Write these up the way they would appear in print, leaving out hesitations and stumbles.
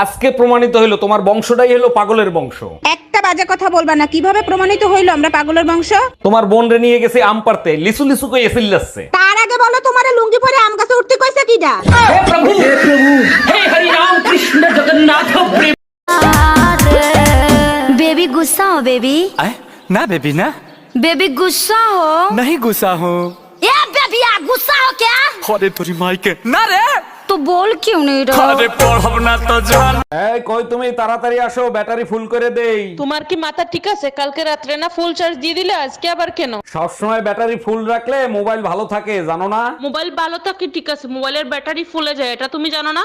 আজকে প্রমাণিত হইলো তোমার বংশটাই হলো পাগলের বংশ। একটা বাজে কথা বলবা না। কিভাবে প্রমাণিত হইলো আমরা পাগলের বংশ? তোমার বোন রে নিয়ে গেছে আম পারতে, লিসু লিসু কই এসিল যাচ্ছে। তার আগে বলো তোমারে লুঙ্গি পরে আম গাছে উঠতে কইছে কিডা? बेबी गुस्सा हो बेबी ना बेबी ना बेबी गुस्सा हो नहीं गुस्सा हूँ। ए बेबी आ गुस्सा हो क्या अरे तुरी माइके ना रे तो बोल क्यों नहीं रहा अरे पढ़ब ना तो जान। এই কই তুমি, তাড়াতাড়ি আসো, ব্যাটারি ফুল করে দেই। তোমার কি মাথা ঠিক আছে? কালকে রাত্রে না ফুল চার্জ দিয়ে দিলে, আজকে আবার কেন? সবসময় ব্যাটারি ফুল রাখলে মোবাইল ভালো থাকে, জানো না? মোবাইল ভালো থাকে ঠিক আছে, মোবাইলের ব্যাটারি ফুলে যায়, এটা তুমি জানো না?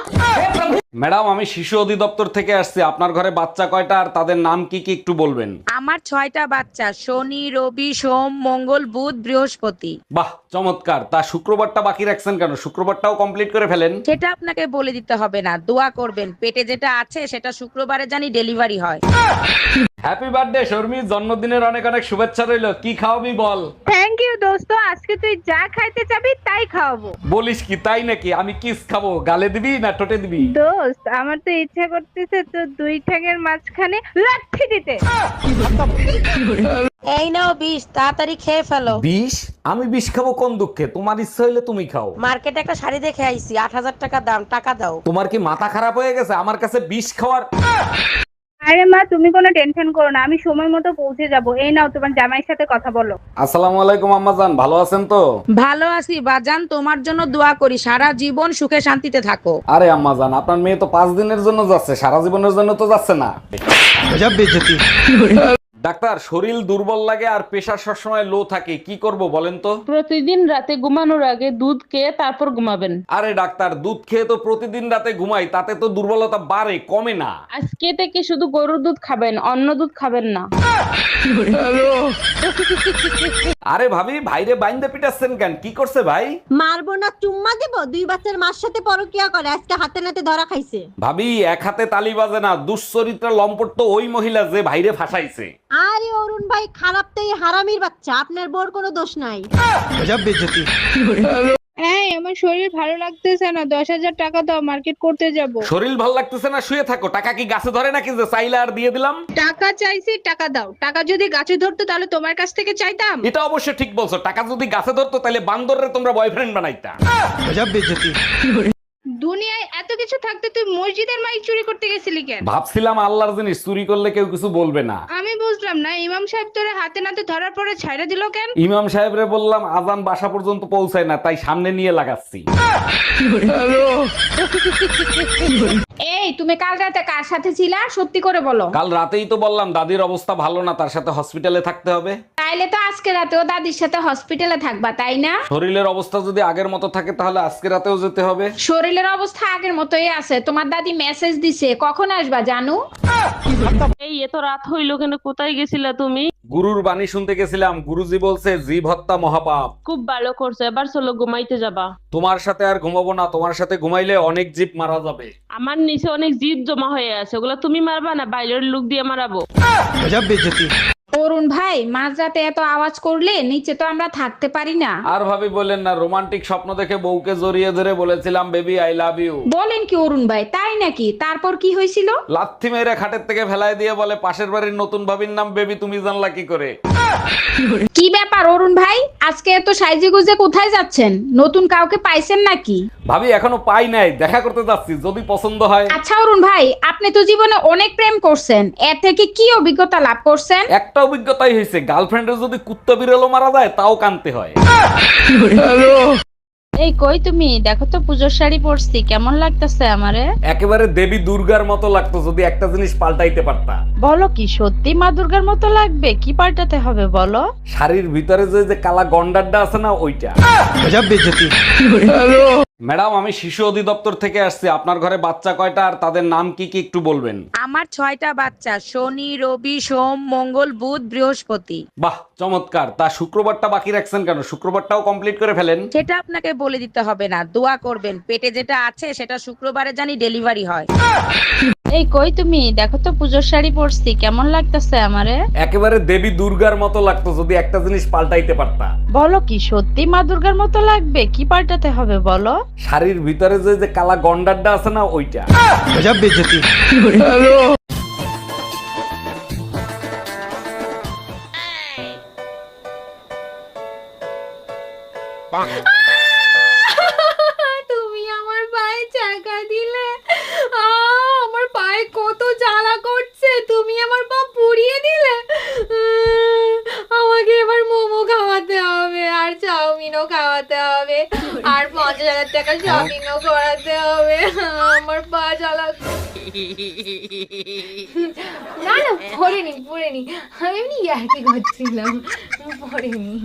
ম্যাডাম, আমি শিশু অধিদপ্তর থেকে আসছি। আপনার ঘরে বাচ্চা কয়টা আর তাদের নাম কি কি একটু বলবেন? আমার 6টা বাচ্চা, শনি, রবি, সোম, মঙ্গল, বুধ, বৃহস্পতি। বাহ, চমৎকার। তা শুক্রবারটা বাকি রাখছেন কেন? শুক্রবারটাও কমপ্লিট করে ফেলেন। সেটা আপনাকে বলে দিতে হবে না, দোয়া করবেন পেটে যেটা আছে সেটা শুক্রবারে জানি ডেলিভারি হয়। হ্যাপি বার্থডে শর্মি, জন্মদিনের অনেক অনেক শুভেচ্ছা রইলো। কি খাওয়াবি বল? থ্যাংক ইউ দোস্ত, আজকে তুই যা খাইতে চাবি তাই খাওয়াবো। বলিস কি, তাই নাকি? আমি কিস খাবো, গালে দিবি না ঠোঁটে দিবি? দোস্ত আমার তো ইচ্ছা করতেছে তো দুই ঠ্যাঙের মাঝখানে লাঠি দিতে। এই নাও বিষ, তাড়াতাড়ি খেয়ে ফেলো। বিষ? আমি বিষ খাবো কোন দুঃখে? তোমার ইচ্ছা হইলে তুমি খাও। মার্কেটে একটা শাড়ি দেখে আইছি, 8000 টাকা দাম, টাকা দাও। তোমার কি মাথা খারাপ হয়ে গেছে আমার কাছে বিষ খাওয়ার? আরে মা তুমি কোনো টেনশন করো না, আমি সময় মতো পৌঁছে যাব। এই নাও তোমার জামাইয়ের সাথে কথা বলো। আসসালামু আলাইকুম আম্মাজান, ভালো আছেন তো? ভালো আছি বাজান, তোমার জন্য দোয়া করি সারা জীবন সুখে শান্তিতে থাকো। আরে আম্মাজান, আপনার মেয়ে তো 5 দিনের জন্য যাচ্ছে, সারা জীবনের জন্য তো যাচ্ছে না। गजब बेइज्जती। ডাক্তার, শরীর দুর্বল লাগে আর প্রেশার সবসময় লো থাকে, কি করব বলেন তো? প্রতিদিন রাতে ঘুমানোর আগে দুধ খেয়ে তারপর ঘুমাবেন। আরে ডাক্তার, দুধ খেয়ে তো প্রতিদিন রাতে ঘুমাই, তাতে তো দুর্বলতা বাড়ে, কমে না। আজকে থেকে শুধু গরুর দুধ খাবেন, অন্য দুধ খাবেন না। আরে ভাবি, ভাইরে বাইন্দে পিটাচ্ছেন কেন? কি করছে ভাই? মারবো না চুম্মা দেব? 2 বাচ্চার মার সাথে পরকিয়া করে, আজকে হাতে নাতে ধরা খাইছে। ভাবি, এক হাতে তালি বাজে না। দুশ্চরিত্রা লম্পট তো ওই মহিলা যে ভাইরে ফাঁসাইছে। আরে অরুণ ভাই, খারাপ তো এই হারামির বাচ্চা, আপনার বোর কোনো দোষ নাই। गजब बेइज्जती। এই আমার শরীর ভালো লাগতেছে না, 10,000 টাকা দাও, মার্কেট করতে যাব। শরীর ভাল লাগতেছে না, শুয়ে থাকো। টাকা কি গাছে ধরে নাকি যে চাইলে আর দিয়ে দিলাম? টাকা চাইছি, টাকা দাও। টাকা যদি গাছে ধরতো তাহলে তোমার কাছ থেকে চাইতাম। এটা অবশ্য ঠিক বলছো। টাকা যদি গাছে ধরতো তাহলে বান্দররে তোমরা বয়ফ্রেন্ড বানাইতা। गजब बेइज्जती। দুনিয়ায় এত কিছু থাকতে তুই মসজিদের মাইক চুরি করতে গেছিলি কেন? ভাবছিলাম আল্লাহর জিনিস চুরি করলে কেউ কিছু বলবে না। আমি বুঝলাম না, ইমাম সাহেব তোরে হাতে নাতে ধরার পরে ছাইড়া দিল কেন? ইমাম সাহেবরে বললাম আজান বাসা পর্যন্ত পৌঁছায় না, তাই সামনে নিয়ে লাগাচ্ছি। এই তুমি কাল রাতে কার সাথে ছিলা, সত্যি করে বলো। কাল রাতেই তো বললাম দাদির অবস্থা ভালো না, তার সাথে হসপিটালে থাকতে হবে। তাইলে তো আজকে রাতেও দাদির সাথে হসপিটালে থাকবা, তাই না? শরীরের অবস্থা যদি আগের মতো থাকে তাহলে আজকে রাতেও যেতে হবে। শরীরের অবস্থা আগের মতোই আছে। তোমার দাদি মেসেজ দিছে, কখন আসবা জানু? এই এত রাত হইলো কেন? কোথায় গেছিলা তুমি? গুরুর বাণী শুনতে গেছিলাম। গুরুজি বলছে জীব হত্যা মহাপাপ। খুব ভালো করছো, এবার চলো ঘুমাইতে যাবা। তোমার সাথে আর ঘুমাবো না, তোমার সাথে ঘুমাইলে অনেক জীব মারা যাবে। আমার নিচে অনেক জিদ জমা হয়ে আছে, ওগুলো তুমি মারবা না বাইরের লোক দিয়ে মারাবো। गजब बेइज्जती। অরুণ ভাই, মাঝরাতে এত আওয়াজ করলে নিচে তো আমরা থাকতে পারি না। আর ভাবি বলেন না, রোমান্টিক স্বপ্ন দেখে বউকে জড়িয়ে ধরে বলেছিলাম বেবি আই লাভ ইউ। বলেন কি অরুণ ভাই, তাই নাকি? তারপর কি হয়েছিল? লাথি মেরে খাটের থেকে ফেলায় দিয়ে বলে পাশের বাড়ির নতুন ভাবির নাম বেবি, তুমি জানলা কি করে? কি ব্যাপার অরুণ ভাই, আজকে এত সাইজে গুজে কোথায় যাচ্ছেন? নতুন কাউকে পাইছেন নাকি? ভাবি এখনো পাই নাই, দেখা করতে যাচ্ছি, যদি পছন্দ হয়। আচ্ছা অরুণ ভাই, আপনি তো জীবনে অনেক প্রেম করছেন, এর থেকে কি অভিজ্ঞতা লাভ করছেন? একটা অভিজ্ঞতাই হয়েছে, গার্লফ্রেন্ডের যদি কুত্তা বিড়ালও মারা যায় তাও কানতে হয়। এই কই তুমি? দেখো তো পুজোর শাড়ি পরছি, কেমন লাগতেছে আমারে? একেবারে দেবী দুর্গার মতো লাগতো যদি একটা জিনিস পাল্টাইতে পারতা। বলো কি সত্যি মা দুর্গার মতো লাগবে? কি পাল্টাতে হবে বলো? শাড়ির ভিতরে যে কালা গন্ডারটা আছে না, ওইটা। गजब बेइज्जती। ম্যাডাম, আমি শিশু অধিদপ্তর থেকে আসছি। আপনার ঘরে বাচ্চা কয়টা আর তাদের নাম কি কি একটু বলবেন? আমার 6টা বাচ্চা, শনি, রবি, সোম, মঙ্গল, বুধ, বৃহস্পতি। বাহ, চমৎকার। তা শুক্রবারটা বাকি রাখছেন কেন? শুক্রবারটাও কমপ্লিট করে ফেলেন। সেটা আপনাকে বলে দিতে হবে না, দোয়া করবেন পেটে যেটা আছে সেটা শুক্রবারে জানি ডেলিভারি হয়। এই কই তুমি? দেখো তো পুজোর শাড়ি পরছি, কেমন লাগতেছে আমারে? একেবারে দেবী দুর্গার মতো লাগতো যদি একটা জিনিস পাল্টাইতে পারতা। বলো কি সত্যি মা দুর্গার মতো লাগবে? কি পাল্টাতে হবে বলো? শাড়ির ভিতরে যে যে কালা গন্ডারটা আছে না ওইটা। गजब बेइज्जती। তুমি আমার পায়ে চাকা দিলে, আমার পায়ে কত জ্বালা করছে, তুমি আমার পা পুড়িয়ে দিলে। আমাকে এবার মোমো খাওয়াতে হবে, আর চাউমিনও খাওয়াতে হবে, আর 50,000 টাকা শপিংও করাতে হবে। আমার পা জ্বালা। না না, পড়েনি পড়েনি, আমি এমনি ইয়ার্কি করছিলাম, পড়েনি।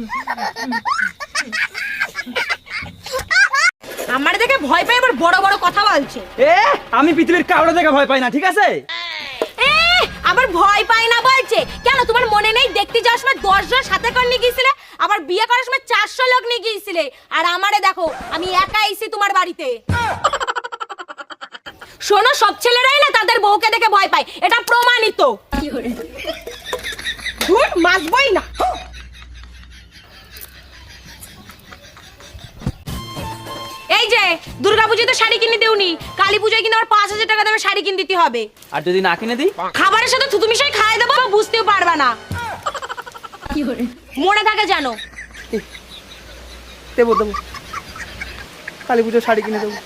আমার দেখে ভয় পাই, আবার বড় বড় কথা বলছে। আমি পৃথিবীর কাউরে দেখে ভয় পাই না, ঠিক আছে? আবার ভয় পাই না বলছে কেন? তোমার মনে নেই দেখতে যাওয়ার সময় 10 জন সাথে করে নিয়ে গিয়েছিলে, আবার বিয়ে করার সময় 400 লোক নিয়ে গিয়েছিলে, আর আমারে দেখো আমি একা এসেছি তোমার বাড়িতে। শোনো, সব ছেলেরাই না তাদের বউকে দেখে ভয় পায়, এটা প্রমাণিত। ধুর, মাসবই না। এই যে দুর্গাপূজাতে শাড়ি কিনে দেউনি, কালী পূজায় কিন্তু আবার 5,000 টাকা দেবে শাড়ি কিনে দিতে হবে। আর যদি না কিনে দিই? খাবারের সাথে থুতু মিশাই খাইয়ে দেবো, বুঝতেও পারবা না। মনে থাকে জানো। দেবো দেবো, কালী পুজোর শাড়ি কিনে দেবো।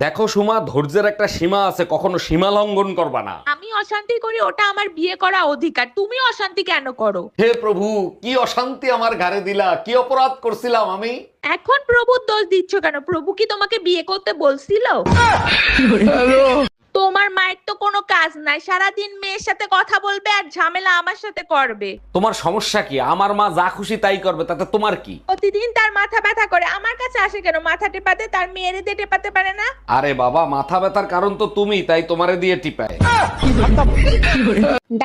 দেখো সুমা, ধৈর্যের একটা সীমা আছে, কখনো সীমা লঙ্ঘন করবা না। আমি অশান্তি করি, ওটা আমার বিয়ে করা অধিকার, তুমি অশান্তি কেন করো? হে প্রভু, কি অশান্তি আমার ঘাড়ে দিলা, কি অপরাধ করছিলাম আমি? এখন প্রভুর দোষ দিচ্ছ কেন? প্রভু কি তোমাকে বিয়ে করতে বলছিল? তোমার মায়ের তো কোনো কাজ নাই, সারাদিন মেয়ের সাথে কথা বলবে আর ঝামেলা আমার সাথে করবে। তোমার সমস্যা কি? আমার মা যা খুশি তাই করবে, তাতে তোমার কি? প্রতিদিন তার মাথা ব্যথা করে, আমার কাছে আসে কেন? মাথা টেপাতে, তার মেয়েরে দিয়ে টেপাতে পারে না? আরে বাবা, মাথা ব্যথার কারণ তো তুমি, তাই তোমারে দিয়ে টিপায়।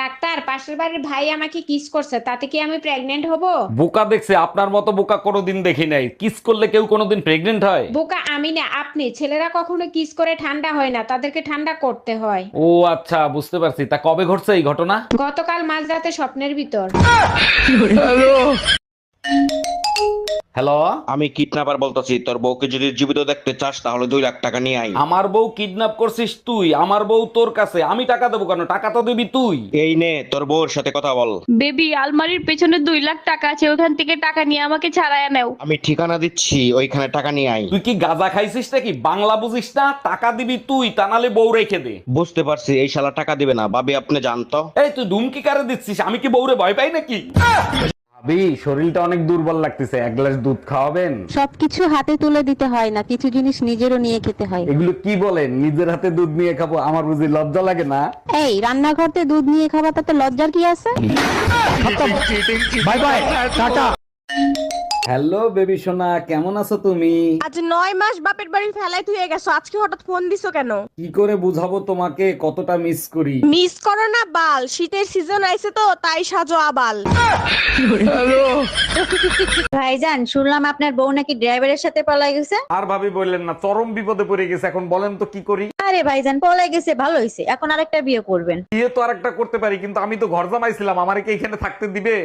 ডাক্তার, পাশের বাড়ির ভাই আমাকে কিস করছে, তাতে কি আমি প্রেগনেন্ট হব? বোকা দেখছে, আপনার মতো বোকা কোনোদিন দেখি নাই। কিস করলে কেউ কোনোদিন প্রেগনেন্ট হয়? বোকা আমি না, আপনি। ছেলেরা কখনো কিস করে ঠান্ডা হয় না, তাদেরকে ঠান্ডা করতে হয়। ও আচ্ছা, বুঝতে পারছি। তা কবে ঘটছে এই ঘটনা? গতকাল মাঝরাতে স্বপ্নের ভিতর। হ্যালো, আমি কিডন্যাপার বলতেছি, তোর বউকে যদি জীবিত দেখতে চাস তাহলে 2 লাখ টাকা নিয়ে আই। আমার বউ কিডন্যাপ করছিস তুই? আমার বউ তোর কাছে, আমি টাকা দেবো কেন? টাকা তো দিবি তুই। এই নে তোর বউর সাথে কথা বল। বেবি, আলমারির পেছনে 2 লাখ টাকা আছে, ওখান থেকে টাকা নিয়ে আমাকে ছাড়ায় নাও। আমি ঠিকানা দিচ্ছি, ওইখানে টাকা নিয়ে আই। তুই কি গাঁজা খাইছিস নাকি? বাংলা বুঝিস না? টাকা দিবি তুই, তা নালে বউ রেখে দে। বুঝতে পারছি, এই শালা টাকা দিবে না। ভাবি আপনি জানতো? এই তুই ধুমকি কারে দিচ্ছিস? আমি কি বউরে ভয় পাই নাকি? ভাবি, শরীরটা অনেক দুর্বল লাগতেছে, 1 গ্লাস দুধ খাওয়াবেন? সবকিছু হাতে তুলে দিতে হয় না, কিছু জিনিস নিজেরও নিয়ে খেতে হয়। এগুলো কি বলেন? নিজের হাতে দুধ নিয়ে খাবো? আমার বুঝি লজ্জা লাগে না? এই রান্নাঘরতে দুধ নিয়ে খাওয়া, তাতে লজ্জার কি আছে? Bye bye, ta ta. Hello baby সোনা, কেমন আছো তুমি? আজ 9 মাস বাপের বাড়ি ফেলাই তুই গেছো, আজকে হঠাৎ ফোন দিছো কেন? কি করে বুঝাবো তোমাকে কতটা মিস করি? মিস করো না বাল, শীতের সিজন আইছে তো তাই সাজো আবাল। ভাইজান, শুনলাম আপনার বউ নাকি ড্রাইভারের সাথে পলাই গেছে। আর ভাবি বললেন না, চরম বিপদে পড়ে গেছে। এখন বলেন তো কি করি? আরে ভাইজান, পলাই গেছে ভালো হইছে, এখন আরেকটা বিয়ে করবেন। বিয়ে তো আরেকটা করতে পারি, কিন্তু আমি তো ঘর জামাইছিলাম, আমারে কি এখানে থাকতে দিবে?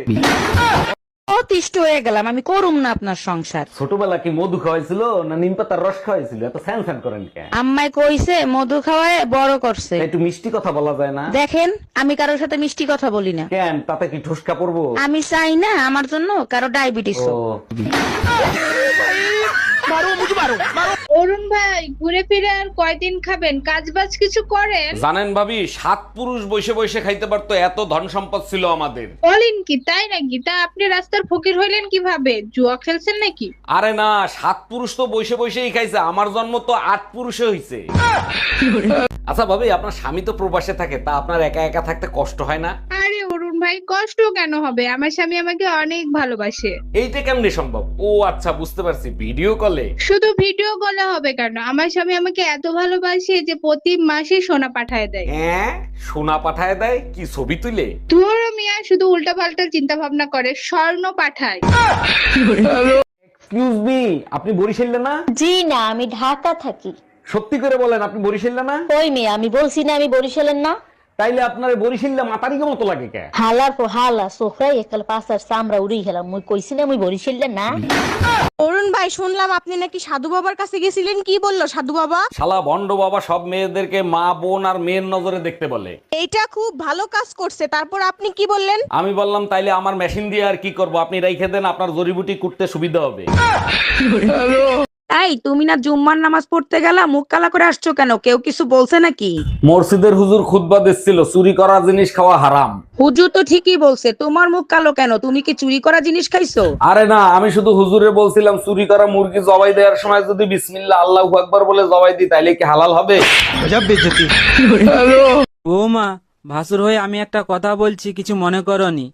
অতিষ্ঠ হয়ে গেলাম, আমি করুম না আপনার সংসার। ছোটবেলা কি মধু খাওয়াইছিল না নিম পাতার রস খাওয়াইছিল? এত স্যান স্যান করেন কেন? আম্মাই কইছে মধু খাওয়ায় বড় করছে। একটু মিষ্টি কথা বলা যায় না? দেখেন, আমি কারোর সাথে মিষ্টি কথা বলি না। কেন, তাতে কি ঠুসকা পড়বো? আমি চাই না আমার জন্য কারো ডায়াবেটিস ও, অরুণ ভাই, ঘুরে ফিরে আর কয়দিন খাবেন? কাজ বাজ কিছু করেন? জানেন ভাবি, 7 পুরুষ বসে বসে খাইতে পারতো, এত ধন সম্পদ ছিল আমাদের। বলেন কি, তাই নাকি? তা আপনি রাস্তার ফকির হইলেন কিভাবে? জুয়া খেলছেন নাকি? আরে না, 7 পুরুষ তো বসে বসেই খাইছে, আমার জন্ম তো 8 পুরুষে হইছে। আচ্ছা ভাবি, আপনার স্বামী তো প্রবাসে থাকে, তা আপনার একা একা থাকতে কষ্ট হয় না? আরে অরুণ ভাই, কষ্ট কেন হবে? আমার স্বামী আমাকে অনেক ভালোবাসে। এইটা কেমনে সম্ভব? ও আচ্ছা, বুঝতে পারছি, ভিডিও কলে। শুধু ভিডিও কলে হবে কেন? আমার স্বামী আমাকে এত ভালোবাসে যে প্রতি মাসে সোনা পাঠায় দেয়। হ্যাঁ, সোনা পাঠায় দেয়? কি ছবি তুলে? ধুর মিয়া, শুধু উল্টা পাল্টা চিন্তা ভাবনা করে, স্বর্ণ পাঠায়। এক্সকিউজ মি, আপনি বরিশালে না? জি না, আমি ঢাকা থাকি। সত্যি করে বলেন, আপনি বরিশালে না? ওই মেয়ে আমি বলছি না আমি বরিশালের না। তাইলে আপনার বরিশালে মাতারিকে মতো লাগে কে? হালার পর হালা সোফরাই একাল পাঁচার চামড়া উড়ি গেলাম, মুই কইছি না মুই বরিশালের না। অরুণ ভাই শুনলাম আপনি নাকি সাধু বাবার কাছে গেছিলেন, কি বললো সাধু বাবা? শালা ভন্ড বাবা সব মেয়েদেরকে মা বোন আর মেয়ের নজরে দেখতে বলে। এইটা খুব ভালো কাজ করছে, তারপর আপনি কি বললেন? আমি বললাম তাইলে আমার মেশিন দিয়ে আর কি করব, আপনি রাইখে দেন, আপনার জড়িবুটি কুটতে সুবিধা হবে। এই তুমি না জুম্মার নামাজ পড়তে গেলা, মুখ কালা করে আসছো কেন? কেউ কিছু বলছে নাকি? মসজিদের হুজুর খুতবা দিচ্ছিল চুরি করা জিনিস খাওয়া হারাম। হুজুর তো ঠিকই বলছে, তোমার মুখ কালো কেন? তুমি কি চুরি করা জিনিস খাইছো? আরে না, আমি শুধু হুজুরে বলছিলাম চুরি করা মুরগি জবাই দেওয়ার সময় যদি বিসমিল্লাহ আল্লাহু আকবার বলে জবাই দিই তাইলে কি হালাল হবে? বৌমা, ভাসুর হয়ে আমি একটা কথা বলছি, কিছু মনে করনি।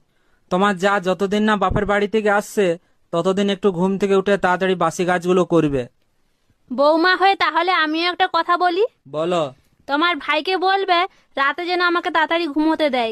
তোমার যা যতদিন না বাপের বাড়ি থেকে আসছে ততদিন একটু ঘুম থেকে উঠে তাড়াতাড়ি বাসি কাজগুলো করবে। বৌমা হয়ে তাহলে আমিও একটা কথা বলি। বলো। তোমার ভাইকে বলবে রাতে যেন আমাকে তাড়াতাড়ি ঘুমোতে দেয়।